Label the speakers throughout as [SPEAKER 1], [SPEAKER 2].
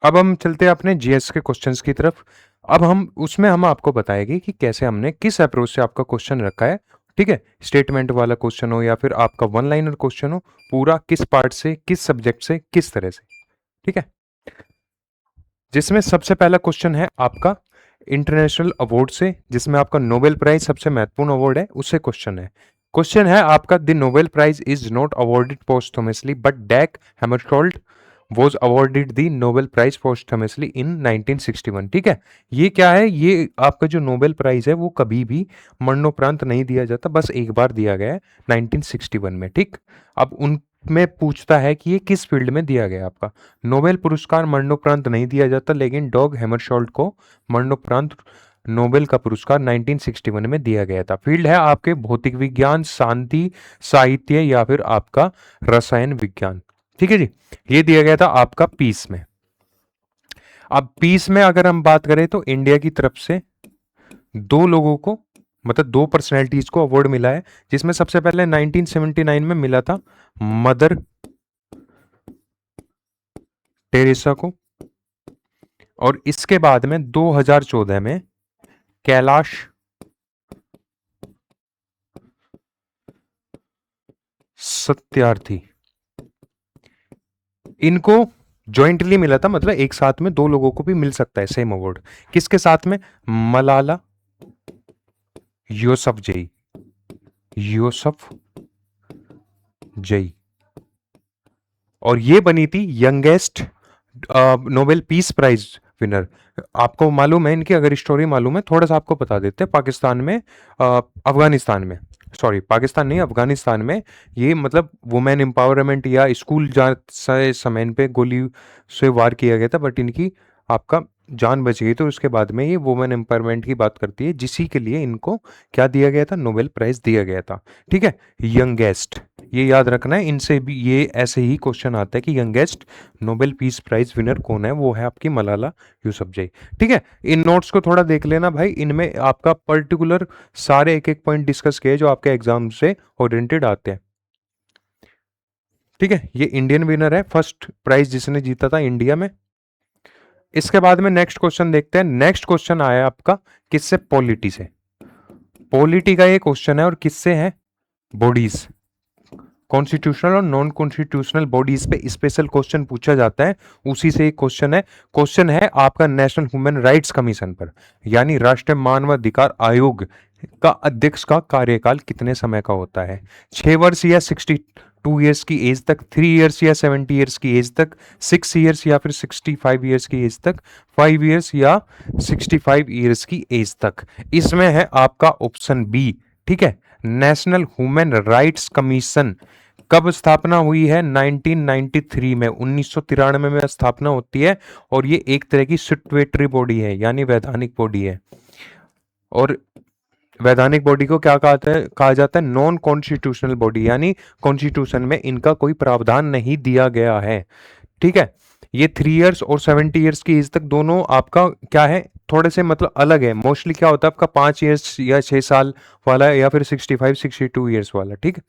[SPEAKER 1] अब हम चलते हैं अपने जीएस के क्वेश्चंस की तरफ। अब हम आपको बताएंगे कि कैसे हमने किस अप्रोच से आपका क्वेश्चन रखा है। ठीक है, स्टेटमेंट वाला क्वेश्चन हो या फिर आपका वन लाइनर क्वेश्चन हो, पूरा किस पार्ट से, किस सब्जेक्ट से, किस तरह से। ठीक है, जिसमें सबसे पहला क्वेश्चन है आपका इंटरनेशनल अवार्ड से, जिसमें आपका नोबेल प्राइज सबसे महत्वपूर्ण अवार्ड है, उससे क्वेश्चन है आपका, the Nobel prize is not awarded पोस्टhumously but Dag Hammarskjold was awarded the Nobel Prize posthumously in 1961। ठीक है, ये क्या है, ये आपका जो नोबेल प्राइज है वो कभी भी मरणोपरांत नहीं दिया जाता, बस एक बार दिया गया है 1961 में। ठीक, अब उनमें पूछता है कि ये किस फील्ड में दिया गया आपका। नोबेल पुरस्कार मरणोपरांत नहीं दिया जाता, लेकिन डॉग हैमरशोल्ड को मरणोपरांत नोबेल का पुरस्कार 1961 में दिया गया था। फील्ड है आपके भौतिक विज्ञान, शांति, साहित्य या फिर आपका रसायन विज्ञान। ठीक है जी, ये दिया गया था आपका पीस में। अब पीस में अगर हम बात करें तो इंडिया की तरफ से दो लोगों को, मतलब दो पर्सनैलिटीज को अवार्ड मिला है, जिसमें सबसे पहले 1979 में मिला था मदर टेरेसा को, और इसके बाद में 2014 में कैलाश सत्यार्थी, इनको जॉइंटली मिला था, मतलब एक साथ में दो लोगों को भी मिल सकता है सेम अवार्ड। किसके साथ में? मलाला यूसुफजई, यूसुफ जई, और ये बनी थी youngest Nobel peace prize winner. आपको मालूम है इनकी अगर स्टोरी मालूम है, थोड़ा सा आपको बता देते हैं। पाकिस्तान में अफगानिस्तान में, सॉरी पाकिस्तान नहीं, अफगानिस्तान में ये मतलब वुमेन एम्पावरमेंट या स्कूल जा समय पे गोली से वार किया गया था, बट इनकी आपका जान बच गई। तो उसके बाद में ये वुमेन एम्पावरमेंट की बात करती है, जिसी के लिए इनको क्या दिया गया था, नोबेल प्राइज दिया गया था। ठीक है, यंगेस्ट, ये याद रखना है, इनसे भी ये ऐसे ही क्वेश्चन आता है कि youngest Nobel peace prize winner कौन है, वो है आपकी मलाला यूसुफजई। ठीक है, इन नोट्स को थोड़ा देख लेना भाई, इनमें आपका पर्टिकुलर सारे एक एक पॉइंट डिस्कस किए जो आपके एग्जाम से ओरिएंटेड आते हैं। ठीक है, ये इंडियन विनर है, फर्स्ट प्राइज जिसने जीता था इंडिया में। इसके बाद में नेक्स्ट क्वेश्चन देखते हैं। नेक्स्ट क्वेश्चन आया आपका किससे? पॉलिटी से। पॉलिटी का ये क्वेश्चन है, और किससे है? बॉडीज, कॉन्स्टिट्यूशनल और नॉन कॉन्स्टिट्यूशनल बॉडीज पे स्पेशल क्वेश्चन पूछा जाता है, उसी से एक क्वेश्चन है आपका नेशनल ह्यूमन राइट्स कमीशन पर, यानी राष्ट्रीय मानवाधिकार आयोग का अध्यक्ष का कार्यकाल कितने समय का होता है? 6 वर्ष या 62 ईयर्स की एज तक, 3 ईयर्स या 70 ईयर्स की एज तक, 6 ईयर्स या फिर 65 ईयर्स की एज तक, 5 ईयर्स या 65 ईयर्स की एज तक। इसमें है आपका ऑप्शन बी। ठीक है, नेशनल ह्यूमन राइट्स कमीशन कब स्थापना हुई है? 1993 में, 1993 में स्थापना होती है, और ये एक तरह की स्टैट्यूटरी बॉडी है, यानी वैधानिक बॉडी है। और वैधानिक बॉडी को क्या कहा जाता है? नॉन कॉन्स्टिट्यूशनल बॉडी, यानी कॉन्स्टिट्यूशन में इनका कोई प्रावधान नहीं दिया गया है। ठीक है, ये 3 ईयर्स और 70 ईयर्स की एज तक दोनों आपका क्या है, थोड़े से मतलब अलग है। मोस्टली क्या होता है आपका 5 ईयर्स या 6 साल वाला, या फिर 65 62 ईयर्स वाला। ठीक है,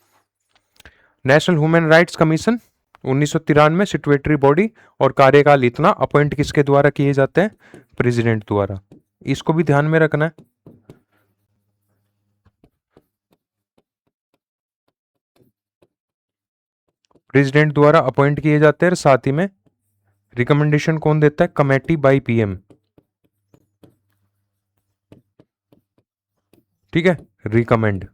[SPEAKER 1] national human rights commission 1993 statutory body, और कार्यकाल इतना, अपॉइंट किसके द्वारा किए जाते हैं? प्रेसिडेंट द्वारा। इसको भी ध्यान में रखना है। प्रेसिडेंट द्वारा अपॉइंट किए जाते हैं, साथ ही में रिकमेंडेशन कौन देता है? Committee by PM. ठीक है, रिकमेंड।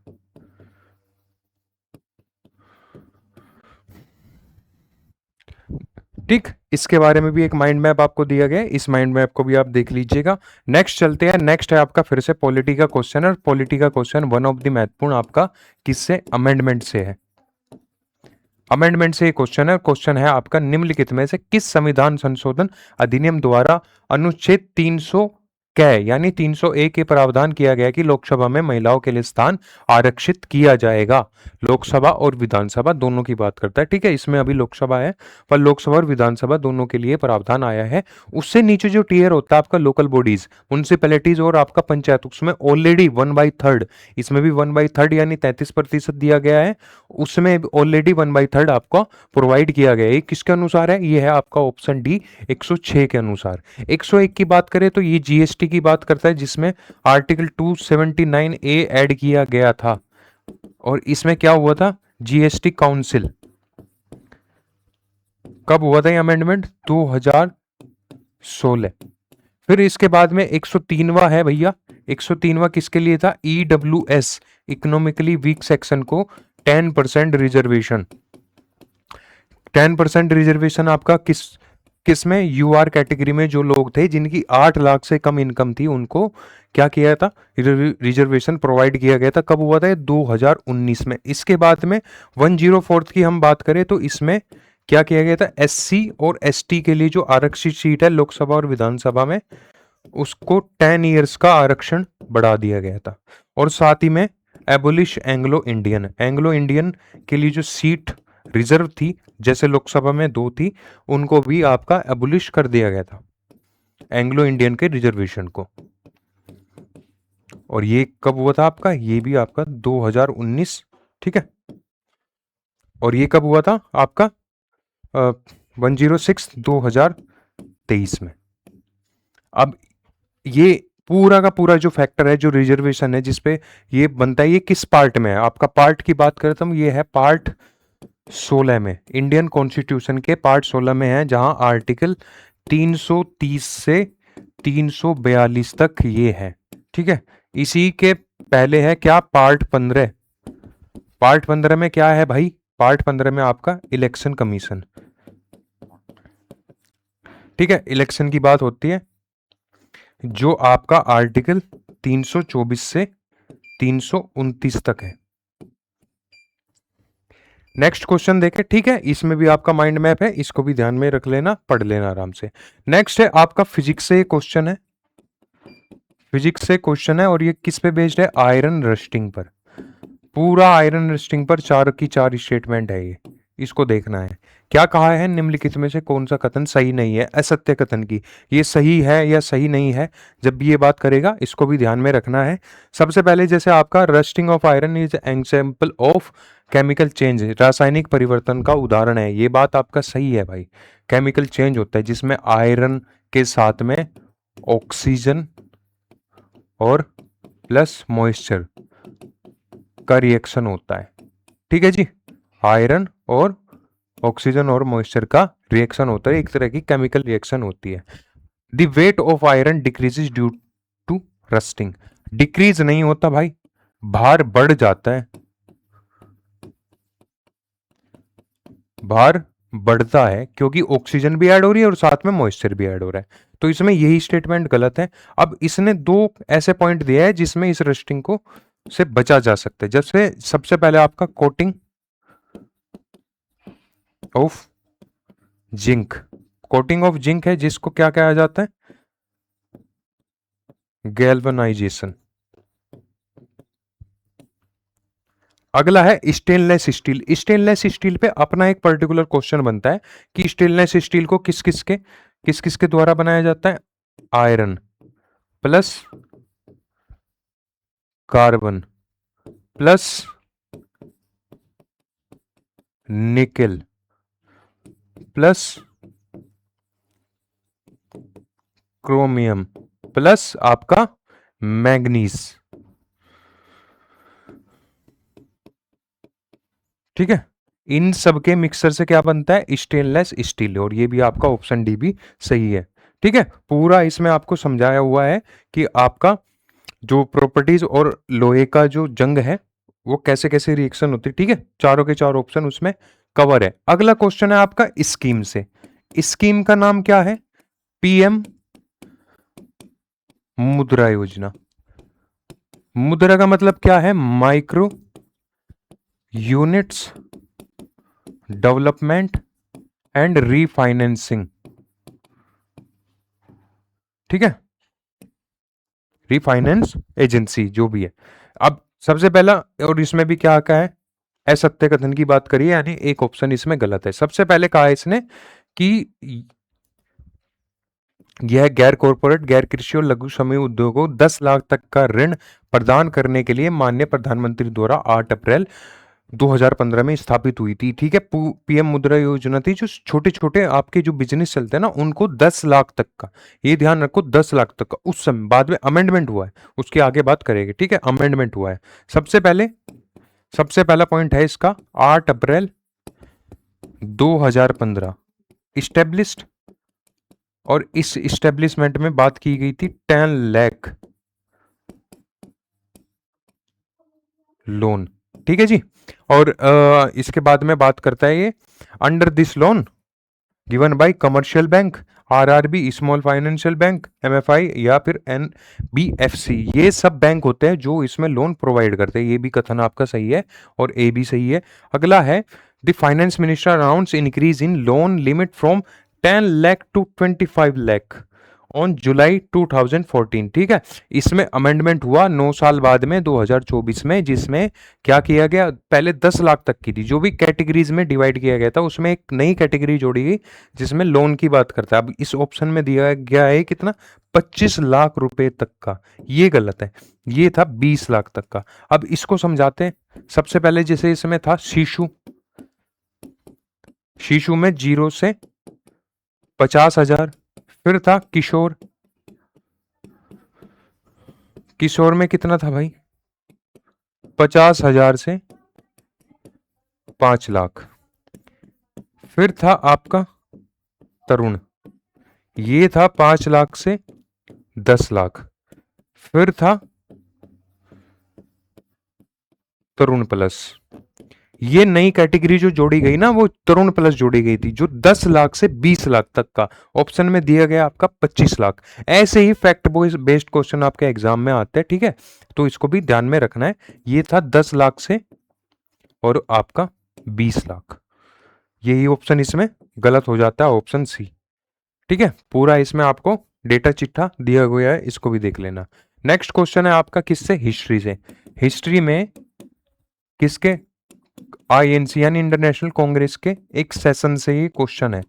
[SPEAKER 1] ठीक, इसके बारे में भी एक माइंड मैप आपको दिया गया है, इस माइंड मैप को भी आप देख लीजिएगा। नेक्स्ट चलते हैं। नेक्स्ट है आपका फिर से पॉलिटी का क्वेश्चन, और पॉलिटी का क्वेश्चन वन ऑफ द महत्वपूर्ण आपका किससे? अमेंडमेंट से है। अमेंडमेंट से क्वेश्चन है, क्वेश्चन है आपका निम्नलिखित में से किस संविधान संशोधन अधिनियम द्वारा अनुच्छेद 300 कै यानी 301 के प्रावधान किया गया कि लोकसभा में महिलाओं के लिए स्थान आरक्षित किया जाएगा। लोकसभा और विधानसभा दोनों की बात करता है, ठीक है। इसमें अभी लोकसभा है, पर लोकसभा और विधानसभा दोनों के लिए प्रावधान आया है। उससे नीचे जो टीयर होता है आपका लोकल बॉडीज, म्युनिसिपैलिटीज और आपका पंचायत, उसमें ऑलरेडी 1/3, इसमें भी 1/3 यानी 33% दिया गया है। उसमें ऑलरेडी 1/3 आपको प्रोवाइड किया गया है। ये किसके अनुसार है? ये है आपका ऑप्शन डी 106 के अनुसार। 101 की बात करें तो ये जीएसटी की बात करता है, जिसमें आर्टिकल 279 ए ऐड किया गया था। और इसमें क्या हुआ था? जीएसटी काउंसिल कब हुआ था ये अमेंडमेंट? 2016। फिर इसके बाद में 103वां है भैया। 103वां किसके लिए था? ईडब्ल्यूएस, इकोनॉमिकली वीक सेक्शन को 10% रिजर्वेशन। 10% रिजर्वेशन आपका किस में? यूआर कैटेगरी में जो लोग थे जिनकी 8 लाख से कम इनकम थी, उनको क्या किया था? रिजर्वेशन प्रोवाइड किया गया था। कब हुआ था? 2019 में। इसके बाद में 104 की हम बात करें तो इसमें क्या किया गया था? एससी और एसटी के लिए जो आरक्षित सीट है लोकसभा और विधानसभा में, उसको 10 ईयर्स का आरक्षण बढ़ा दिया गया था। और साथ ही में abolish Anglo Indian, Anglo Indian के लिए जो सीट रिजर्व थी, जैसे लोकसभा में 2 थी, उनको भी आपका एबोलिश कर दिया गया था, एंग्लो इंडियन के रिजर्वेशन को। और ये कब हुआ था आपका? ये भी आपका 2019, ठीक है। और ये कब हुआ था आपका? 106 2023 में। अब ये पूरा का पूरा जो फैक्टर है, जो रिजर्वेशन है जिसपे ये बनता है, ये किस पार्ट में है? आपका पार्ट की बात करें तो ये है पार्ट 16 में, इंडियन कॉन्स्टिट्यूशन के पार्ट 16 में है, जहां आर्टिकल 330 से 342 तक ये है, ठीक है। इसी के पहले है क्या? पार्ट 15। पार्ट 15 में क्या है भाई? पार्ट 15 में आपका इलेक्शन कमीशन, ठीक है। इलेक्शन की बात होती है, जो आपका आर्टिकल 324 से 329 तक है। नेक्स्ट क्वेश्चन देखें, ठीक है। इसमें भी आपका माइंड मैप है, इसको भी ध्यान में रख लेना, पढ़ लेना आराम से। नेक्स्ट है आपका फिजिक्स से क्वेश्चन है। फिजिक्स से क्वेश्चन है और ये किस पे बेस्ड है? आयरन रस्टिंग पर। पूरा आयरन रस्टिंग पर 4 की 4 स्टेटमेंट है ये, इसको देखना है। क्या कहा है? निम्नलिखित में से कौन सा कथन सही नहीं है? असत्य कथन की। ये सही है या सही नहीं है, जब भी ये बात करेगा इसको भी ध्यान में रखना है। सबसे पहले जैसे आपका rusting of iron is example of chemical change, रासायनिक परिवर्तन का उदाहरण है। ये बात आपका सही है भाई। केमिकल चेंज होता है जिसमें आयरन के साथ में ऑक्सीजन और प्लस मॉइस्चर का रिएक्शन होता है, ठीक है जी। आयरन और ऑक्सीजन और मॉइस्चर का रिएक्शन होता है, एक तरह की केमिकल रिएक्शन होती है। The weight of iron decreases due to rusting. Decrease नहीं होता भाई, भार बढ़ जाता है। भार बढ़ता है क्योंकि ऑक्सीजन भी ऐड हो रही है और साथ में मॉइस्चर भी ऐड हो रहा है। तो इसमें यही स्टेटमेंट गलत है। अब इसने 2 ऐसे पॉइंट दिया है जिसमें इस रस्टिंग को से बचा जा सकता है। जैसे सबसे पहले आपका coating of zinc, coating of zinc है जिसको क्या कहा जाता है? गैल्वेनाइजेशन। अगला है स्टेनलेस स्टील। स्टेनलेस स्टील पे अपना एक पर्टिकुलर क्वेश्चन बनता है कि स्टेनलेस स्टील को किस किस के द्वारा बनाया जाता है? Iron plus carbon plus nickel plus chromium plus आपका मैग्नीज, ठीक है। इन सब के मिक्सर से क्या बनता है? Stainless steel. और ये भी आपका ऑप्शन डी भी सही है, ठीक है। पूरा इसमें आपको समझाया हुआ है कि आपका जो प्रॉपर्टीज और लोहे का जो जंग है वो कैसे कैसे रिएक्शन होती है, ठीक है। चारों के चार ऑप्शन उसमें कवर है। अगला क्वेश्चन है आपका स्कीम से। स्कीम का नाम क्या है? पीएम मुद्रा योजना। मुद्रा का मतलब क्या है? Micro units development and refinancing, ठीक है। रिफाइनेंस एजेंसी जो भी है। अब सबसे पहला, और इसमें भी क्या कहा है, असत्य कथन की बात करिए, यानी एक ऑप्शन इसमें गलत है। सबसे पहले कहा है इसने कि यह गैर कॉरपोरेट, गैर कृषि और लघु समूह उद्योगों को 10 लाख तक का ऋण प्रदान करने के लिए माननीय प्रधानमंत्री द्वारा 8 अप्रैल 2015 में स्थापित हुई थी। ठीक है, पीएम मुद्रा योजना थी, जो छोटे छोटे आपके जो बिजनेस चलते हैं ना, उनको 10 लाख तक का, ये ध्यान रखो, 10 लाख तक का। उस समय बाद में अमेंडमेंट हुआ है, उसके आगे बात करेंगे। ठीक है, अमेंडमेंट हुआ है। सबसे पहला पॉइंट है इसका 8 अप्रैल 2015 इस्टेब्लिश्ड, और इस इस्टेब्लिशमेंट में बात की गई थी 10 लाख लोन। ठीक है जी। और इसके बाद में बात करता है ये, under this loan given by commercial bank, RRB, small financial bank, MFI या फिर एनबीएफसी, ये सब बैंक होते हैं जो इसमें लोन प्रोवाइड करते हैं। ये भी कथन आपका सही है और ए भी सही है। अगला है, the finance minister announce increase in loan limit from 10 lakh to 25 lakh on July 2014। ठीक है, इसमें अमेंडमेंट हुआ 9 साल बाद में 2024 में, जिसमें क्या किया गया, पहले 10 लाख तक की थी, जो भी कैटेगरीज में डिवाइड किया गया था, उसमें एक नई कैटेगरी जोड़ी गई जिसमें लोन की बात करता है। अब इस ऑप्शन में दिया गया है कितना, 25 लाख रुपए तक का, ये गलत है, ये था 20 लाख तक का। अब इसको समझाते हैं। सबसे पहले जैसे इसमें था शिशु, शिशु में 0 से 50,000। फिर था किशोर, किशोर में कितना था भाई, 50,000 से 5 लाख। फिर था आपका तरुण, ये था 5 लाख से 10 लाख। फिर था तरुण प्लस, ये नई कैटेगरी जो जोड़ी गई ना, वो तरुण प्लस जोड़ी गई थी, जो 10 लाख से 20 लाख तक का। ऑप्शन में दिया गया आपका 25 लाख। ऐसे ही फैक्ट बेस्ड क्वेश्चन आपके एग्जाम में आते हैं। ठीक है, तो इसको भी ध्यान में रखना है। ये था 10 लाख से और आपका 20 लाख, यही ऑप्शन इसमें गलत हो जाता है, ऑप्शन सी। ठीक है, पूरा इसमें आपको डेटा चिट्ठा दिया गया है, इसको भी देख लेना। नेक्स्ट क्वेश्चन है आपका किससे, हिस्ट्री से। हिस्ट्री में किसके, आईएनसी यानी इंटरनेशनल कांग्रेस के एक सेशन से ये क्वेश्चन है।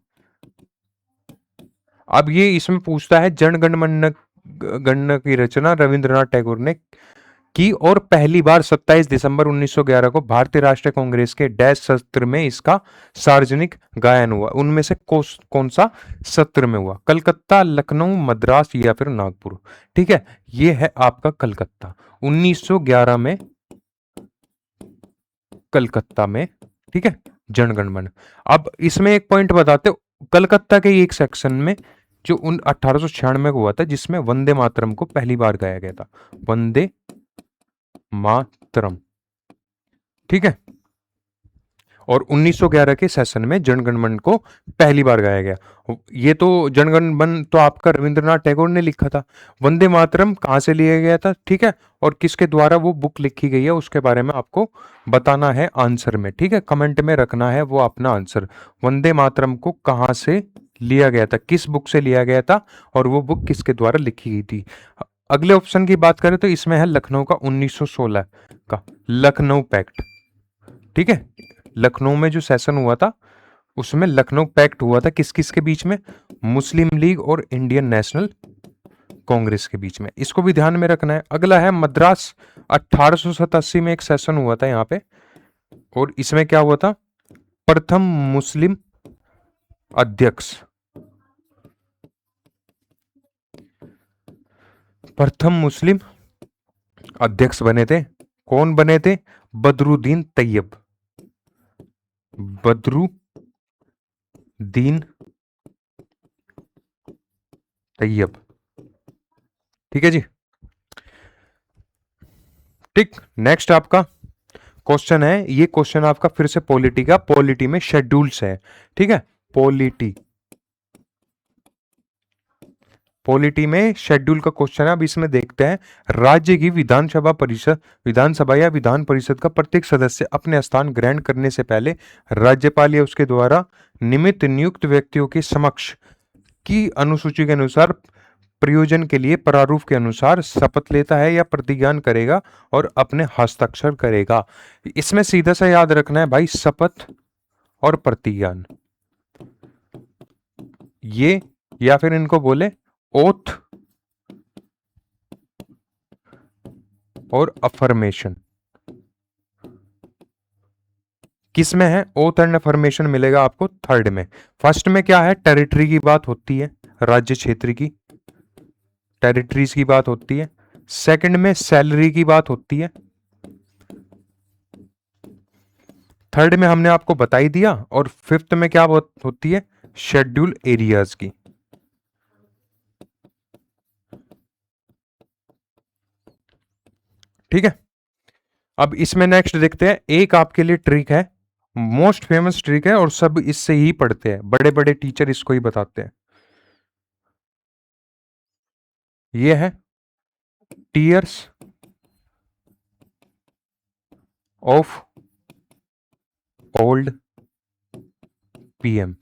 [SPEAKER 1] अब ये इसमें पूछता है, जनगण गण की रचना रविंद्रनाथ टैगोर ने की, और पहली बार 27 दिसंबर 1911 को भारतीय राष्ट्रीय कांग्रेस के डैश सत्र में इसका सार्वजनिक गायन हुआ। उनमें से कौन सा सत्र में हुआ, कलकत्ता, लखनऊ, मद्रास या फिर नागपुर। ठीक है, ये है आपका कलकत्ता, 1911 में कलकत्ता में। ठीक है, जनगण मन। अब इसमें एक पॉइंट बताते, कलकत्ता के एक सेक्शन में जो 1896 में हुआ था, जिसमें वंदे मातरम को पहली बार गाया गया था, वंदे मातरम। ठीक है, और 1911 के सेशन में जनगण मन को पहली बार गाया गया। ये तो जनगण मन तो आपका रविंद्रनाथ टैगोर ने लिखा था। वंदे मातरम कहाँ से लिया गया था, ठीक है, और किसके द्वारा वो बुक लिखी गई है, उसके बारे में आपको बताना है आंसर में। ठीक है, कमेंट में रखना है वो अपना आंसर, वंदे मातरम को कहाँ से लिया गया था, किस बुक से लिया गया था, और वो बुक किसके द्वारा लिखी गई थी। अगले ऑप्शन की बात करें तो इसमें है लखनऊ का 1916 का लखनऊ पैक्ट। ठीक है, लखनऊ में जो सेशन हुआ था, उसमें लखनऊ पैक्ट हुआ था किस किस के बीच में, मुस्लिम लीग और इंडियन नेशनल कांग्रेस के बीच में। इसको भी ध्यान में रखना है। अगला है मद्रास, 1887 में एक सेशन हुआ था यहाँ पे, और इसमें क्या हुआ था, प्रथम मुस्लिम अध्यक्ष, प्रथम मुस्लिम अध्यक्ष बने थे, कौन बने थे, बदरुद्दीन तैयब, बदरुद्दीन तैयब। ठीक है जी। ठीक, नेक्स्ट आपका क्वेश्चन है, ये क्वेश्चन आपका फिर से पॉलिटी का, पॉलिटी में शेड्यूल्स है। ठीक है, पॉलिटी में शेड्यूल का क्वेश्चन है। अब इसमें देखते हैं, राज्य की विधानसभा या विधान परिषद का प्रत्येक सदस्य अपने स्थान ग्रहण करने से पहले राज्यपाल या उसके द्वारा निमित्त नियुक्त व्यक्तियों के समक्ष की अनुसूची के अनुसार प्रयोजन के लिए प्रारूप के अनुसार शपथ लेता है या प्रतिज्ञान करेगा और अपने हस्ताक्षर करेगा। इसमें सीधा सा याद रखना है भाई, शपथ और प्रतिज्ञान, ये या फिर इनको बोले ओथ और अफर्मेशन। किस में है ओथ एंड अफर्मेशन? मिलेगा आपको थर्ड में। फर्स्ट में क्या है, टेरिटरी की बात होती है, राज्य क्षेत्र की टेरिटरीज की बात होती है। सेकंड में सैलरी की बात होती है। थर्ड में हमने आपको बता ही दिया। और फिफ्थ में क्या होती है, शेड्यूल एरियाज की। ठीक है, अब इसमें नेक्स्ट देखते हैं। एक आपके लिए ट्रिक है, मोस्ट फेमस ट्रिक है और सब इससे ही पढ़ते हैं, बड़े बड़े टीचर इसको ही बताते हैं। ये है टीयर्स ऑफ ओल्ड पीएम।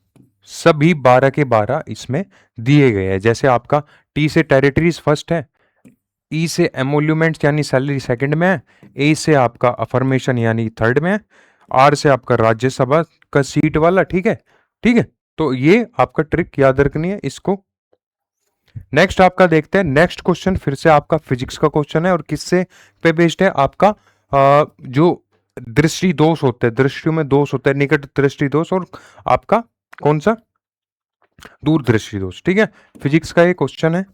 [SPEAKER 1] सभी 12 के 12 इसमें दिए गए हैं। जैसे आपका टी से टेरिटरीज फर्स्ट है, ई से एमोल्यूमेंट्स यानी सैलरी सेकंड में है, ए से आपका अफर्मेशन यानी थर्ड में है, आर से आपका राज्यसभा का सीट वाला। ठीक है, ठीक है, तो ये आपका ट्रिक याद रखनी है इसको। नेक्स्ट आपका देखते हैं, नेक्स्ट क्वेश्चन फिर से आपका फिजिक्स का क्वेश्चन है और किससे पे बेस्ड है आपका जो दृष्टि दोष होते हैं, दृष्टियों में दोष होते हैं, निकट दृष्टि दोष और आपका कौन सा दूर दृष्टि दोष। ठीक है, फिजिक्स का ये क्वेश्चन है,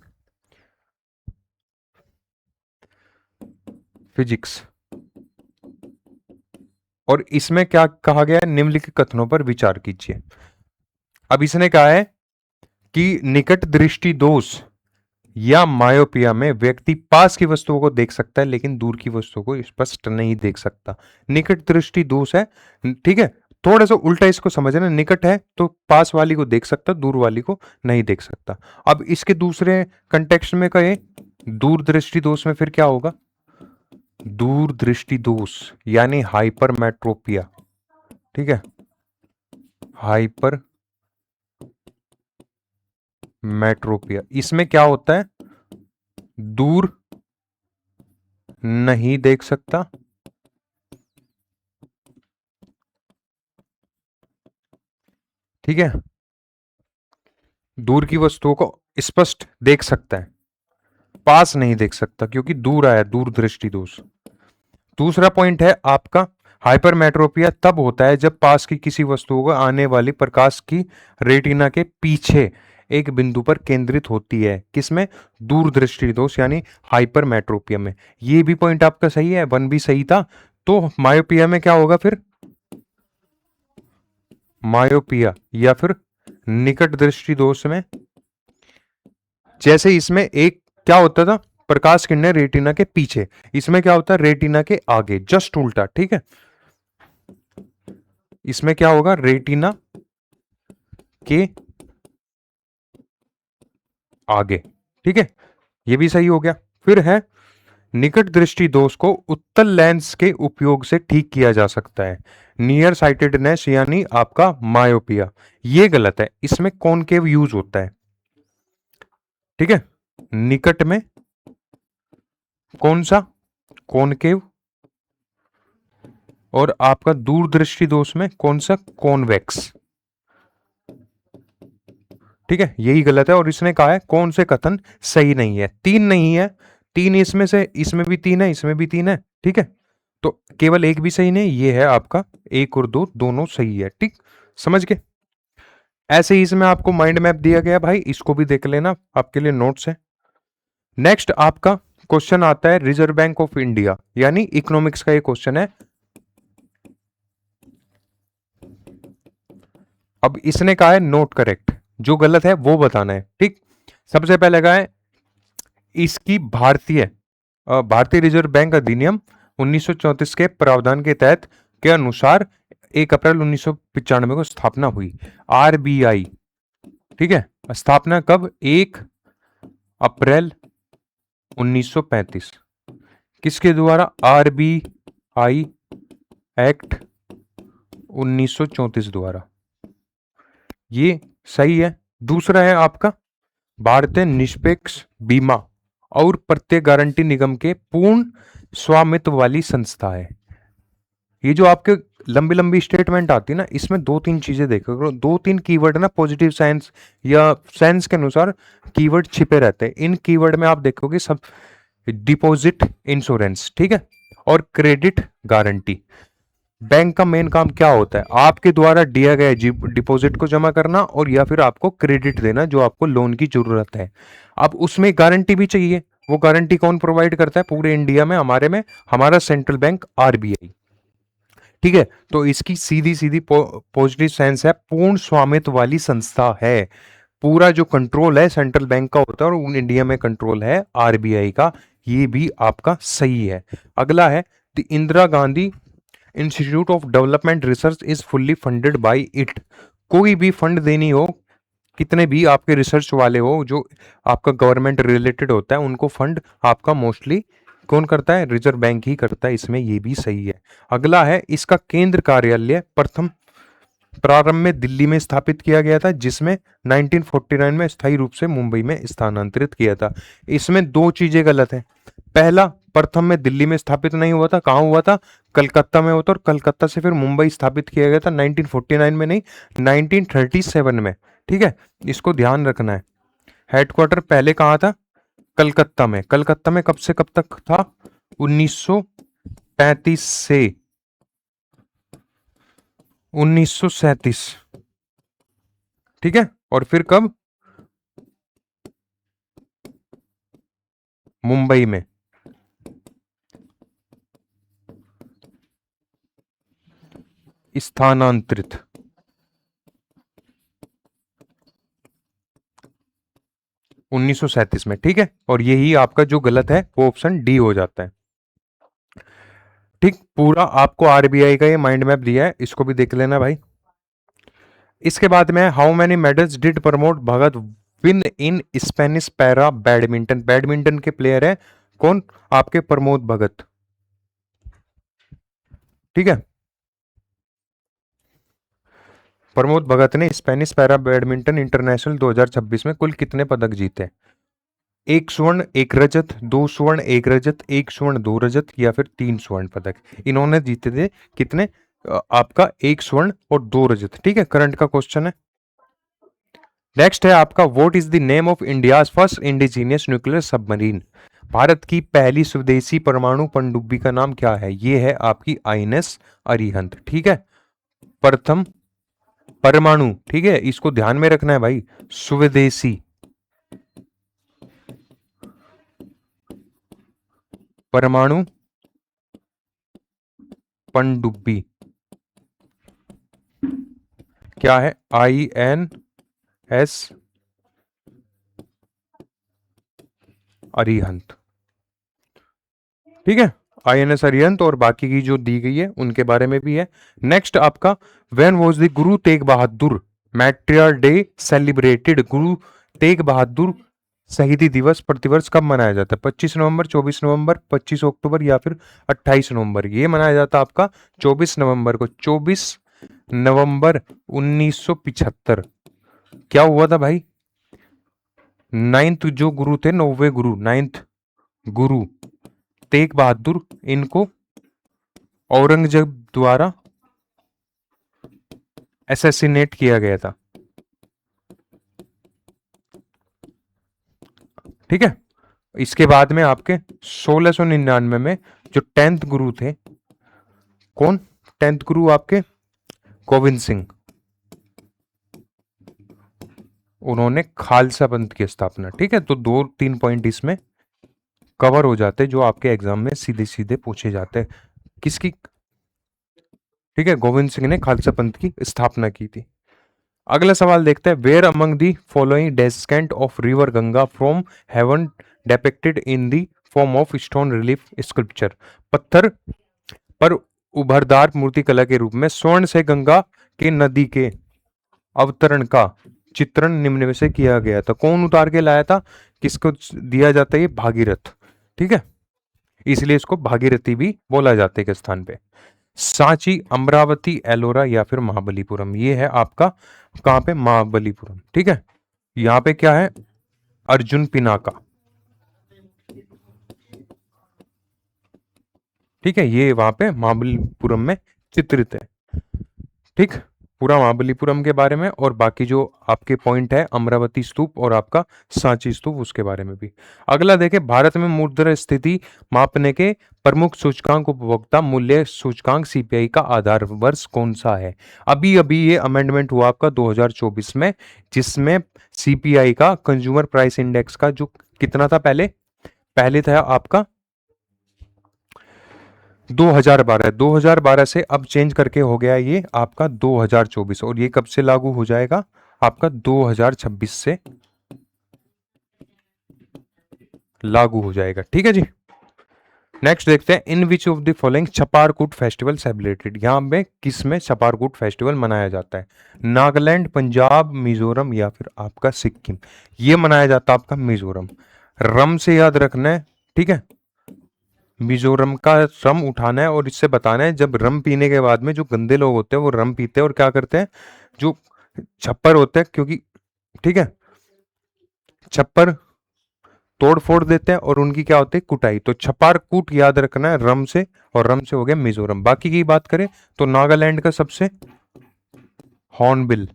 [SPEAKER 1] फिजिक्स। और इसमें क्या कहा गया है, निम्नलिखित कथनों पर विचार कीजिए। अब इसने कहा है कि निकट दृष्टि दोष या मायोपिया में व्यक्ति पास की वस्तुओं को देख सकता है लेकिन दूर की वस्तुओं को स्पष्ट नहीं देख सकता। निकट दृष्टि दोष है। ठीक है, थोड़ा सा उल्टा इसको समझना, निकट है तो पास वाली को देख सकता, दूर वाली को नहीं देख सकता। अब इसके दूसरे कंटेक्स्ट में कहे दूर दृष्टि दोष में फिर क्या होगा, दूर दृष्टि दोष यानी हाइपरमेट्रोपिया। ठीक है, हाइपर मेट्रोपिया, इसमें क्या होता है, दूर नहीं देख सकता, ठीक है, दूर की वस्तुओं को स्पष्ट देख सकता है, पास नहीं देख सकता क्योंकि दूर आया, दूर दृष्टि दोष। दूसरा पॉइंट है आपका हाइपरमेट्रोपिया तब होता है जब पास की किसी वस्तु को आने वाली प्रकाश की रेटिना के पीछे एक बिंदु पर केंद्रित होती है। किसमें, दूर दृष्टि दोष यानी हाइपरमेट्रोपिया में। ये भी पॉइंट आपका सही है, वन भी सही था। तो मायोपिया में क्या होगा फिर, मायोपिया या फिर निकट दृष्टि दोष में जैसे इसमें एक क्या होता था, प्रकाश किरणें रेटिना के पीछे, इसमें क्या होता है रेटिना के आगे, जस्ट उल्टा। ठीक है, इसमें क्या होगा, रेटिना के आगे। ठीक है, ये भी सही हो गया। फिर है निकट दृष्टि दोष को उत्तल लेंस के उपयोग से ठीक किया जा सकता है। नियर साइटेडनेस यानी आपका मायोपिया, ये गलत है, इसमें कॉनकेव यूज होता है। ठीक है, निकट में कौन सा, कॉनकेव, और आपका दूर दृष्टि दोष में कौन सा, कॉन्वेक्स। ठीक है, यही गलत है। और इसने कहा है कौन से कथन सही नहीं है, तीन नहीं है, तीन इसमें से, इसमें भी तीन है, इसमें भी तीन है। ठीक है, तो केवल एक भी सही नहीं, ये है आपका एक और दो दोनों सही है। ठीक, समझ गए। ऐसे ही इसमें आपको माइंड मैप दिया गया भाई, इसको भी देख लेना, आपके लिए नोट्स है। नेक्स्ट आपका क्वेश्चन आता है रिजर्व बैंक ऑफ इंडिया यानी इकोनॉमिक्स का ये क्वेश्चन है। अब इसने कहा है नोट करेक्ट, जो गलत है वो बताना है। ठीक, सबसे पहले कहा है इसकी भारतीय रिजर्व बैंक अधिनियम 1934 के प्रावधान के तहत के अनुसार 1 अप्रैल 1995 को स्थापना हुई आरबीआई। ठीक है, स्थापना कब, 1 अप्रैल 1935। किसके द्वारा, आरबीआई एक्ट 1934 द्वारा। ये सही है। दूसरा है आपका भारतीय निष्पक्ष बीमा और प्रत्यय गारंटी निगम के पूर्ण स्वामित्व वाली संस्था है। ये जो आपके लंबी लंबी स्टेटमेंट आती है ना, इसमें दो तीन चीजें देखो करो, दो तीन कीवर्ड ना पॉजिटिव साइंस या सेंस के अनुसार कीवर्ड छिपे रहते हैं। इन कीवर्ड में आप देखोगे सब डिपॉजिट इंश्योरेंस, ठीक है, और क्रेडिट गारंटी। बैंक का मेन काम क्या होता है? आपके द्वारा दिया गया डिपॉजिट को जमा करना और या फिर आपको क्रेडिट देना जो आपको लोन की जरूरत है। अब उसमें गारंटी भी चाहिए। वो गारंटी कौन प्रोवाइड करता है पूरे इंडिया में? हमारा सेंट्रल बैंक आरबीआई, ठीक है। तो इसकी सीधी सीधी पॉजिटिव सेंस है पूर्ण स्वामित्व वाली संस्था है। पूरा जो कंट्रोल है सेंट्रल बैंक का होता है और इंडिया में कंट्रोल है आरबीआई का। ये भी आपका सही है। अगला है the Indira Gandhi institute of development research is fully funded by it. कोई भी फंड देनी हो, कितने भी आपके रिसर्च वाले हो जो आपका गवर्नमेंट रिलेटेड होता है, उनको फंड आपका मोस्टली कौन करता है? रिजर्व बैंक ही करता है। इसमें ये भी सही है। अगला है इसका केंद्र कार्यालय प्रथम प्रारंभ में दिल्ली में स्थापित किया गया था, जिसमें 1949 में स्थायी रूप से मुंबई में स्थानांतरित किया था। इसमें दो चीजें गलत है। पहला, प्रथम में दिल्ली में स्थापित नहीं हुआ था। कहां हुआ था? कलकत्ता में हुआ था, और कलकत्ता से फिर मुंबई स्थापित किया गया था 1949 में नहीं, 1937 में, ठीक है। इसको ध्यान रखना है। हेडक्वार्टर पहले कहां था? कलकत्ता में। कलकत्ता में कब से कब तक था? 1935 से 1937, ठीक है। और फिर कब? मुंबई में। स्थानांतरित 1937 में, ठीक है। और यही आपका जो गलत है वो ऑप्शन डी हो जाता है, ठीक। पूरा आपको आरबीआई का ये माइंड मैप दिया है, इसको भी देख लेना भाई। इसके बाद में how many medals did Pramod Bhagat win in Spanish para badminton. Badminton के प्लेयर है कौन? आपके प्रमोद भगत, ठीक है। प्रमोद भगत ने स्पेनिश पैरा बैडमिंटन इंटरनेशनल 2026 में कुल कितने पदक जीते? एक स्वर्ण एक रजत, दो स्वर्ण एक रजत, एक स्वर्ण दो रजत, या फिर तीन स्वर्ण पदक। इन्होंने जीते थे कितने? आपका एक स्वर्ण और दो रजत, ठीक है। करंट का क्वेश्चन है। नेक्स्ट है आपका what is the name of India's first indigenous nuclear submarine. Bharat की पहली स्वदेशी परमाणु पनडुब्बी का नाम क्या है? ये है आपकी आईएनएस अरिहंत, ठीक है। प्रथम परमाणु, ठीक है, इसको ध्यान में रखना है भाई। स्वदेशी परमाणु पनडुब्बी क्या है? आईएनएस अरिहंत, ठीक है। आईएनएस अरिहंत और बाकी की जो दी गई है उनके बारे में भी है। नेक्स्ट आपका when was the Guru Tegh Bahadur मैट्रियल day celebrated. Guru Tegh Bahadur शहीदी दिवस प्रतिवर्ष कब मनाया जाता है? 25 नवंबर, 24 नवंबर, 25 अक्टूबर, या फिर 28 नवंबर। ये मनाया जाता है आपका 24 नवंबर को। 24 नवंबर 1975 क्या हुआ था भाई? नाइन्थ जो गुरु थे, नौवे गुरु, नाइन्थ गुरु तेग बहादुर, इनको औरंगजेब द्वारा असैसिनेट किया गया था, ठीक है। इसके बाद में आपके 1699 में जो 10th गुरु थे, कौन 10th गुरु? आपके गोविंद सिंह, उन्होंने खालसा पंथ की स्थापना, ठीक है। तो दो तीन पॉइंट इसमें कवर हो जाते जो आपके एग्जाम में सीधे सीधे पूछे जाते। किसकी? ठीक है, गोविंद सिंह ने खालसा पंथ की स्थापना की थी। अगला सवाल देखते हैं। Where among the following descent of river Ganga from heaven depicted in the form of stone relief sculpture. पत्थर पर उभरदार मूर्ति कला के रूप में स्वर्ण से गंगा के नदी के अवतरण का चित्रण निम्न में से किया गया था। कौन उतार के लाया था? किसको दिया जाता है? ये भागीरथ, ठीक है। इसलिए इसको भागीरथी भी बोला जाता है के स्थान पे। सांची, अमरावती, एलोरा, या फिर महाबलीपुरम। ये है आपका कहां पे? महाबलीपुरम, ठीक है। यहाँ पे क्या है? अर्जुन पिनाका। ठीक है, ये वहां पे महाबलीपुरम में चित्रित है। ठीक, पूरा महाबलीपुरम के बारे में, और बाकी जो आपके पॉइंट है अमरावती स्तूप और आपका सांची स्तूप उसके बारे में भी। अगला देखें, भारत में मुद्रा स्थिति मापने के प्रमुख सूचकांक उपभोक्ता मूल्य सूचकांक सीपीआई का आधार वर्ष कौन सा है? अभी अभी ये अमेंडमेंट हुआ आपका 2024 में, जिसमें सीपीआई का कंज्यूमर प्राइस इंडेक्स का जो कितना था पहले, पहले था आपका 2012 से अब चेंज करके हो गया ये आपका 2024, और ये कब से लागू हो जाएगा? आपका 2026 से लागू हो जाएगा। ठीक है जी। नेक्स्ट देखते हैं, in which of the following Chapchar Kut festival celebrated? यहाँ पे किस में छपारकूट फेस्टिवल मनाया जाता है? नागालैंड, पंजाब, मिजोरम या फिर आपका सिक्किम? ये मनाया जाता है आपका मिजोरम। रम से याद रखना है, ठीक है, मिजोरम का रम उठाना है और इससे बताना है, जब रम पीने के बाद में जो गंदे लोग होते हैं वो रम पीते हैं और क्या करते हैं, जो छप्पर होते हैं, क्योंकि ठीक है छप्पर तोड़ फोड़ देते हैं और उनकी क्या होती है, कुटाई। तो छपार कूट याद रखना है रम से, और रम से हो गया मिजोरम। बाकी की बात करें तो नागालैंड का सबसे हॉर्नबिल,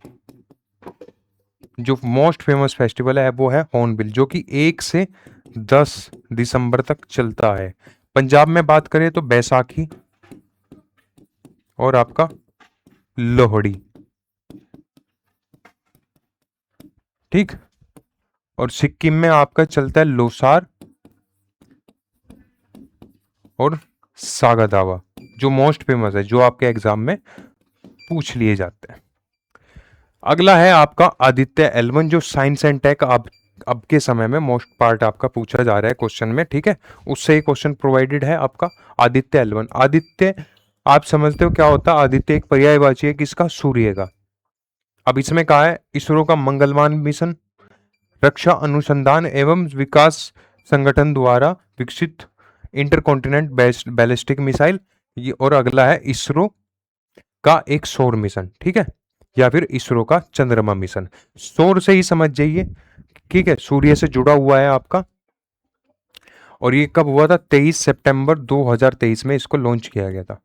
[SPEAKER 1] जो मोस्ट फेमस फेस्टिवल है वो है हॉर्नबिल, जो कि 1 से 10 दिसंबर तक चलता है। पंजाब में बात करें तो बैसाखी और आपका लोहड़ी। ठीक, और सिक्किम में आपका चलता है लोसार और सागा दावा, जो मोस्ट फेमस है, जो आपके एग्जाम में पूछ लिए जाते हैं। अगला है आपका आदित्य L1, जो साइंस एंड टेक अब के समय में मोस्ट पार्ट आपका पूछा जा रहा है क्वेश्चन में। ठीक है, उससे एक क्वेश्चन प्रोवाइडेड है आपका आदित्य L1। आदित्य आप समझते हो क्या होता है? आदित्य एक पर्यायवाची है किसका? सूर्य का। अब इसमें कहा है इसरो का मंगलयान मिशन, रक्षा अनुसंधान एवं विकास संगठन द्वारा विकसित इंटरकॉन्टिनेंट बैलिस्टिक मिसाइल, ये, और अगला है इसरो का एक सौर मिशन। ठीक है, या फिर इसरो का चंद्रमा मिशन। सौर से ही समझ जाइए, ठीक है, सूर्य से जुड़ा हुआ है आपका। और ये कब हुआ था? 23 सितंबर 2023 में इसको लॉन्च किया गया था।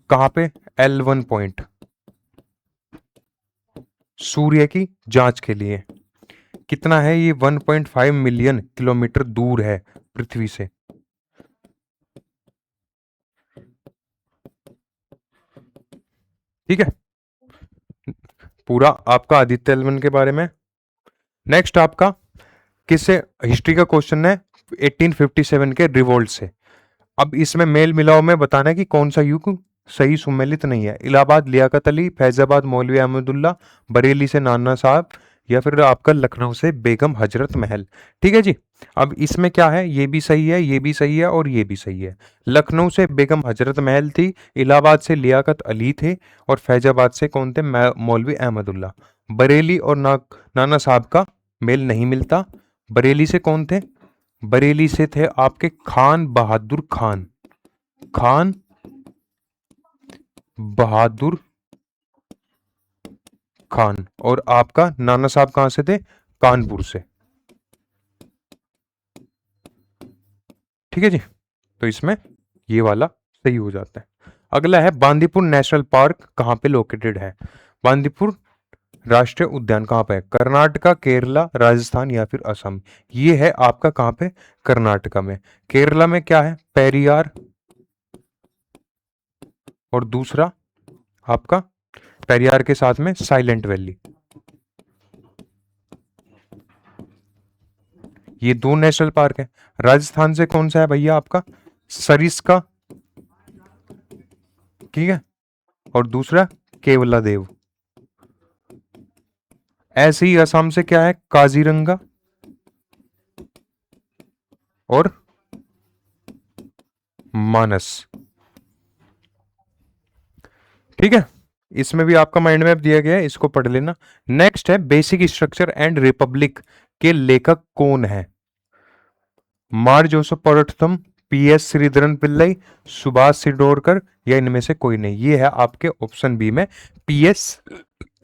[SPEAKER 1] कहां पे? L1 पॉइंट, सूर्य की जांच के लिए। कितना है ये? 1.5 मिलियन किलोमीटर दूर है पृथ्वी से। ठीक है, पूरा आपका आदित्य L1 के बारे में। नेक्स्ट आपका किससे हिस्ट्री का क्वेश्चन है, 1857 के रिवोल्ट से। अब इसमें मेल मिलाओ में बताना है कि कौन सा युग सही सुमेलित नहीं है। इलाहाबाद लियाकत अली, फैजाबाद मौलवी अहमदुल्ला, बरेली से नाना साहब, या फिर आपका लखनऊ से बेगम हजरत महल। ठीक है जी। अब इसमें क्या है, ये भी सही है, ये भी सही है और ये भी सही है। लखनऊ से बेगम हजरत महल थी, इलाहाबाद से लियाकत अली थे, और फैजाबाद से कौन थे? मौलवी अहमदुल्ला। बरेली और नाना साहब का मेल नहीं मिलता। बरेली से कौन थे? बरेली से थे आपके खान बहादुर खान, खान बहादुर खान। और आपका नाना साहब कहां से थे? कानपुर से। ठीक है जी, तो इसमें ये वाला सही हो जाता है। अगला है बांदीपुर नेशनल पार्क कहां पे लोकेटेड है? बांदीपुर राष्ट्रीय उद्यान कहां पे है? कर्नाटका, केरला, राजस्थान या फिर असम? ये है आपका कहां पे? कर्नाटका में। केरला में क्या है? पेरियार, और दूसरा आपका पेरियार के साथ में साइलेंट वैली। ये दो नेशनल पार्क है। राजस्थान से कौन सा है भैया? आपका सरिस्का, ठीक है, और दूसरा केवला देव। ऐसे ही असम से क्या है? काजीरंगा और मानस। ठीक है, इसमें भी आपका माइंड मैप दिया गया है, इसको पढ़ लेना। नेक्स्ट है बेसिक स्ट्रक्चर एंड रिपब्लिक के लेखक कौन है? मार जोसफ परोठथम, PS श्रीधरन पिल्लई, सुभाष सिडोरकर, या इनमें से कोई नहीं। ये है आपके ऑप्शन बी में PS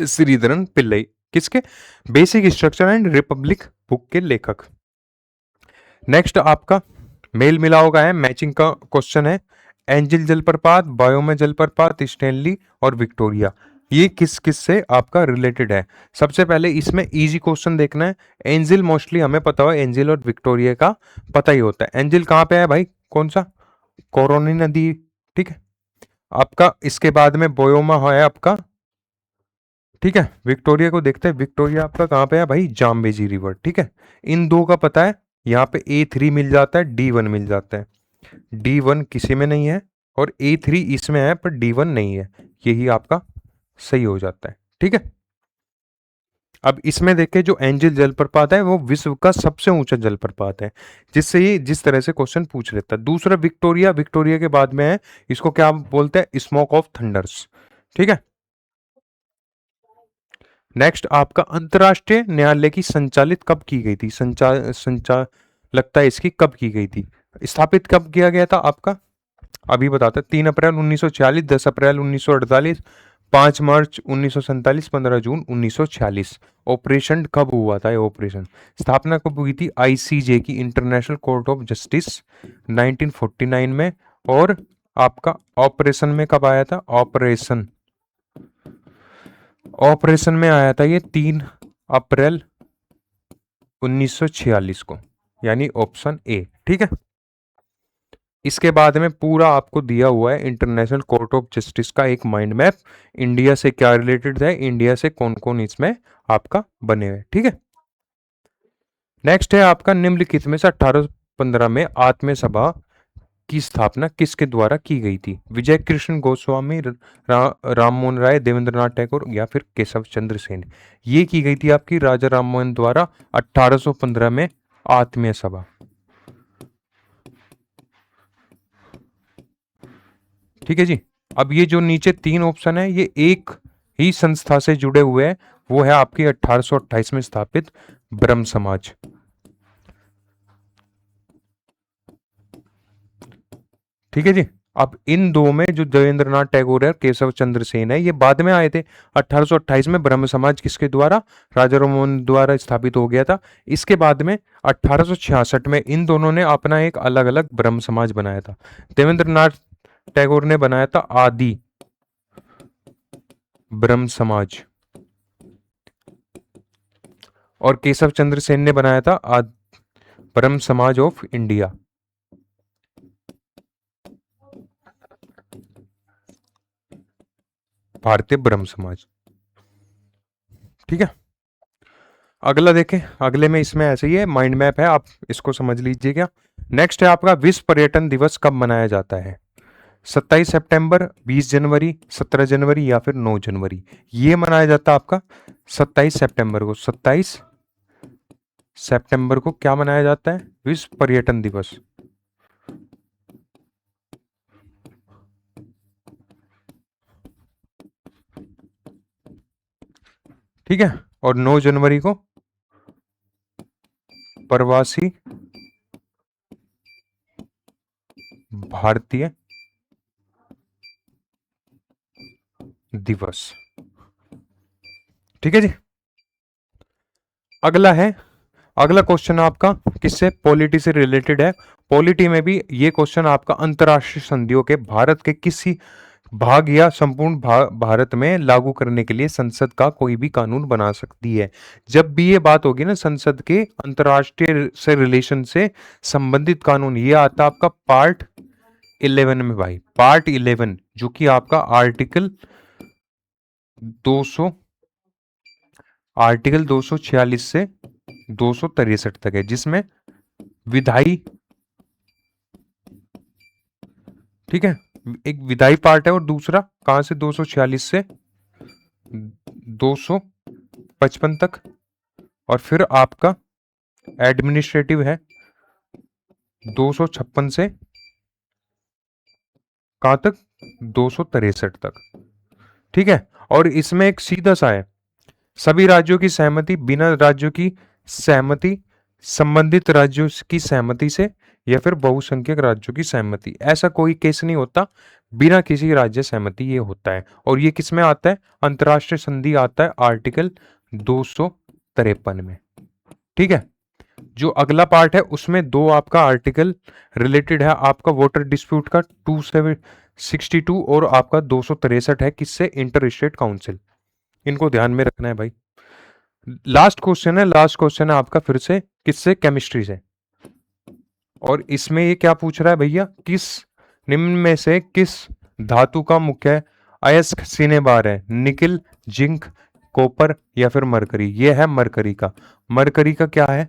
[SPEAKER 1] श्रीधरन पिल्लई। किसके? Basic structure and Republic book के लेखक। नेक्स्ट आपका मेल मिलाओ का है, मैचिंग का क्वेश्चन है। एंजिल जलप्रपात, बायोमा जलप्रपात, स्टैनली और विक्टोरिया, ये किस किस से आपका रिलेटेड है? सबसे पहले इसमें इजी क्वेश्चन देखना है। एंजिल मोस्टली हमें पता हो, एंजिल और विक्टोरिया का पता ही होता है। एंजिल कहाँ पे है भाई? कौन सा? कोरोनी नदी, ठीक है आपका। इसके बाद में बोयोमा है आपका, ठीक है। विक्टोरिया को देखते हैं, विक्टोरिया आपका कहाँ पे है भाई? जाम्बेजी रिवर, ठीक है। इन दो का पता है, यहाँ पे A3 मिल जाता है, D1 मिल जाता है। D1 किसी में नहीं है और A3 इसमें है पर D1 नहीं है, यही आपका सही हो जाता है, ठीक है। अब इसमें देखें, जो एंजिल जलप्रपात है वो विश्व का सबसे ऊंचा जलप्रपात है, जिससे ये जिस तरह से क्वेश्चन पूछ लेता है। दूसरा विक्टोरिया, विक्टोरिया के बाद में है, इसको क्या बोलते हैं? स्मोक ऑफ थंडर्स, ठीक है। नेक्स्ट आपका अंतरराष्ट्रीय न्यायालय की संचालित कब की गई थी? संचालकता इसकी कब की गई थी? स्थापित कब किया गया था आपका? अभी बताते हैं। 3 अप्रैल 1946, 10 अप्रैल 1948, 5 मार्च 1947, 15 जून 1946। ऑपरेशन कब हुआ था? ये ऑपरेशन स्थापना कब हुई थी? आईसीजे की, इंटरनेशनल कोर्ट ऑफ जस्टिस, 1949 में। और आपका ऑपरेशन में कब आया था? ऑपरेशन ऑपरेशन में आया था ये 3 अप्रैल 1946 को, यानी ऑप्शन ए, ठीक है। इसके बाद में पूरा आपको दिया हुआ है इंटरनेशनल कोर्ट ऑफ जस्टिस का एक माइंड मैप, इंडिया से क्या रिलेटेड है, इंडिया से कौन कौन इसमें आपका बने हुए, ठीक है। नेक्स्ट है आपका निम्नलिखित में से 1815 में आत्मीय सभा की स्थापना किसके द्वारा की गई थी? विजय कृष्ण गोस्वामी, राम मोहन राय, देवेंद्रनाथ टैगोर या फिर केशव चंद्र सेन? ये की गई थी आपकी राजा राम मोहन द्वारा 1815 में आत्मीय सभा, ठीक है जी। अब ये जो नीचे 3 ऑप्शन है, ये एक ही संस्था से जुड़े हुए हैं, वो है आपकी 1828 में स्थापित ब्रह्म समाज, ठीक है जी। अब इन दो में जो देवेंद्रनाथ टैगोर है और केशव चंद्र सेन है, ये बाद में आए थे। 1828 में ब्रह्म समाज किसके द्वारा? राजा राममोहन द्वारा स्थापित हो गया था। इसके बाद में 1866 में इन दोनों ने अपना एक अलग अलग ब्रह्म समाज बनाया था। देवेंद्रनाथ टैगोर ने बनाया था आदि ब्रह्म समाज, और केशव चंद्र सेन ने बनाया था ब्रह्म समाज ऑफ इंडिया, भारतीय ब्रह्म समाज, ठीक है। अगला देखें, अगले में इसमें ऐसे ही है, माइंड मैप है, आप इसको समझ लीजिएगा। नेक्स्ट है आपका विश्व पर्यटन दिवस कब मनाया जाता है? 27 सितंबर, 20 जनवरी, 17 जनवरी या फिर 9 जनवरी? ये मनाया जाता है आपका 27 सितंबर को। 27 सितंबर को क्या मनाया जाता है? विश्व पर्यटन दिवस, ठीक है। और 9 जनवरी को प्रवासी भारतीय दिवस, ठीक है जी। अगला है, अगला क्वेश्चन आपका किससे? पॉलिटी से रिलेटेड है। पॉलिटी में भी ये क्वेश्चन आपका अंतरराष्ट्रीय संधियों के भारत के किसी भाग या संपूर्ण भारत में लागू करने के लिए संसद का कोई भी कानून बना सकती है। जब भी ये बात होगी ना संसद के अंतरराष्ट्रीय से रिलेशन से संबंधित कानून, ये आता आपका पार्ट 11 में भाई, पार्ट 11, जो कि आपका आर्टिकल 246 से 263 तक है, जिसमें विधायी, ठीक है, एक विधायी पार्ट है और दूसरा कहां से 246 से 255 तक, और फिर आपका एडमिनिस्ट्रेटिव है 256 से कहां तक? 263 तक, ठीक है। और इसमें एक सीधा सा है, सभी राज्यों की सहमति, बिना राज्यों की सहमति, संबंधित राज्यों की सहमति से, या फिर बहुसंख्यक राज्यों की सहमति। ऐसा कोई केस नहीं होता, बिना किसी राज्य सहमति ये होता है। और ये किस में आता है? अंतरराष्ट्रीय संधि आता है आर्टिकल 253 में। ठीक है, जो अगला पार्ट है उसमें दो आपका आर्टिकल रिलेटेड है, आपका वाटर डिस्प्यूट का 262 और आपका 263 है, किससे? Inter state council. इनको ध्यान में रखना है भाई। लास्ट क्वेश्चन है, लास्ट क्वेश्चन है आपका फिर से किससे? केमिस्ट्री से। और इसमें ये क्या पूछ रहा है भैया, किस निम्न में से किस धातु का मुख्य अयस्क सिनेबार है? निकिल, जिंक, कॉपर या फिर मरकरी? ये है मरकरी का। मरकरी का क्या है?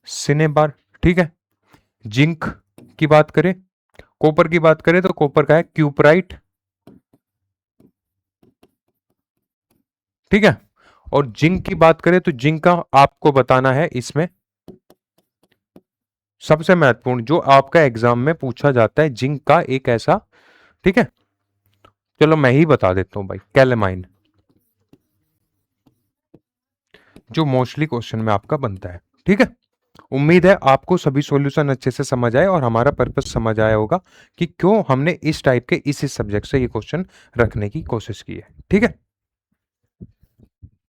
[SPEAKER 1] सिनेबार। ठीक है। जिंक की बात करें, कॉपर की बात करें तो कॉपर का है क्यूपराइट। ठीक है। और जिंक की बात करें तो जिंक का आपको बताना है इसमें सबसे महत्वपूर्ण जो आपका एग्जाम में पूछा जाता है, जिंक का एक ऐसा। ठीक है, चलो मैं ही बता देता हूं भाई, कैलेमाइन, जो मोस्टली क्वेश्चन में आपका बनता है। ठीक है, उम्मीद है आपको सभी सॉल्यूशन अच्छे से समझ आए और हमारा पर्पस समझ आया होगा कि क्यों हमने इस टाइप के इस सब्जेक्ट से ये क्वेश्चन रखने की कोशिश की है। ठीक है।